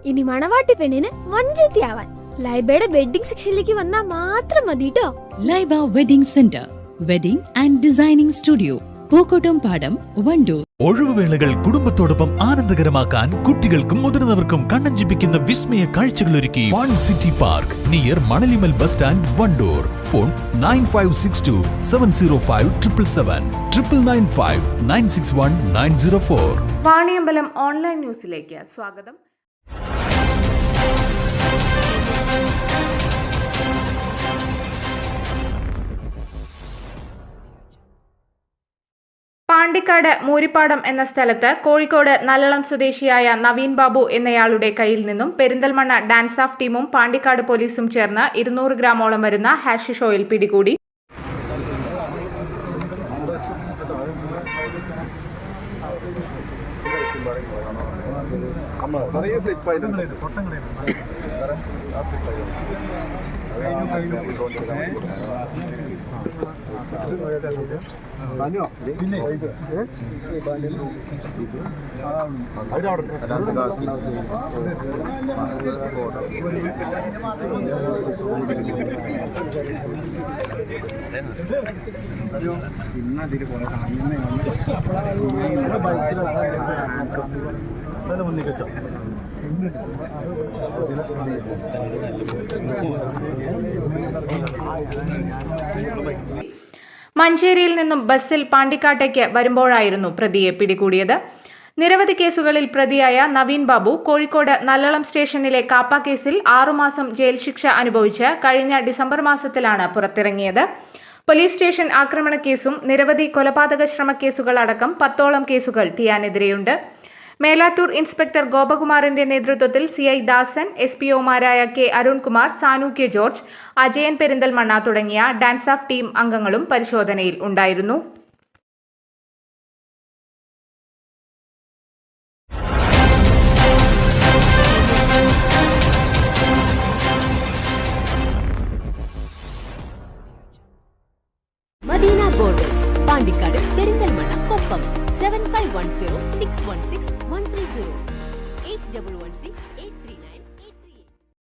ഇനി മണവാട്ടി പെണ്ണിന് മഞ്ചേത്തിയാവാൻ ലൈബയുടെ വെഡിങ് സെക്ഷനിലേക്ക് വന്നാൽ മാത്രം മതി ട്ടോ. Laiba wedding centre, wedding and designing studio, Pookkottam Padam, Wandoor. ഒഴിവുവേളകൾ കുടുംബത്തോടൊപ്പം ആനന്ദകരമാക്കാൻ കുട്ടികൾക്കും മുതിർന്നവർക്കും കണ്ണഞ്ചിപ്പിക്കുന്ന വിസ്മയ കാഴ്ചകളൊരുക്കി one city park near Manalimal bus stand, Wandoor. Phone 9562 705 777 995 961 904. Vaniyambalam online ന്യൂസിലേക്ക് സ്വാഗതം. പാണ്ടിക്കാട് മൂരിപ്പാടം എന്ന സ്ഥലത്ത് കോഴിക്കോട് നല്ലളം സ്വദേശിയായ നവീൻ ബാബു എന്നയാളുടെ കയ്യിൽ നിന്നും പെരിന്തൽമണ്ണ ഡാൻസ് ഓഫ് ടീമും പാണ്ടിക്കാട് പോലീസും ചേർന്ന് 200 ഗ്രാമോളം വരുന്ന ഹാഷിഷ് ഓയിൽ പിടികൂടി. മഞ്ചേരിയിൽ നിന്നും ബസ്സിൽ പാണ്ടിക്കാട്ടേക്ക് വരുമ്പോഴായിരുന്നു പ്രതിയെ പിടികൂടിയത്. നിരവധി കേസുകളിൽ പ്രതിയായ നവീൻ ബാബു കോഴിക്കോട് നല്ലളം സ്റ്റേഷനിലെ കാപ്പ കേസിൽ 6 മാസം ജയിൽ ശിക്ഷ അനുഭവിച്ച് കഴിഞ്ഞ ഡിസംബർ മാസത്തിലാണ് പുറത്തിറങ്ങിയത്. പോലീസ് സ്റ്റേഷൻ ആക്രമണ കേസും നിരവധി കൊലപാതക ശ്രമക്കേസുകൾ അടക്കം 10ഓളം കേസുകൾ ടിയാനെതിരെയുണ്ട്. മേലാറ്റൂർ ഇൻസ്പെക്ടർ ഗോപകുമാറിന്റെ നേതൃത്വത്തിൽ CI ദാസൻ, SPOമാരായ K Arunkumar, Sanu K George, Ajayan Perinthalmanna തുടങ്ങിയ ഡാൻസ് ഓഫ് ടീം അംഗങ്ങളും പരിശോധനയിൽ ഉണ്ടായിരുന്നു. മദീന ബോർഡേഴ്സ്, പാണ്ടിക്കാട്, പെരിന്തൽമണ്ണ, കൊപ്പം. 7510 616 130 8113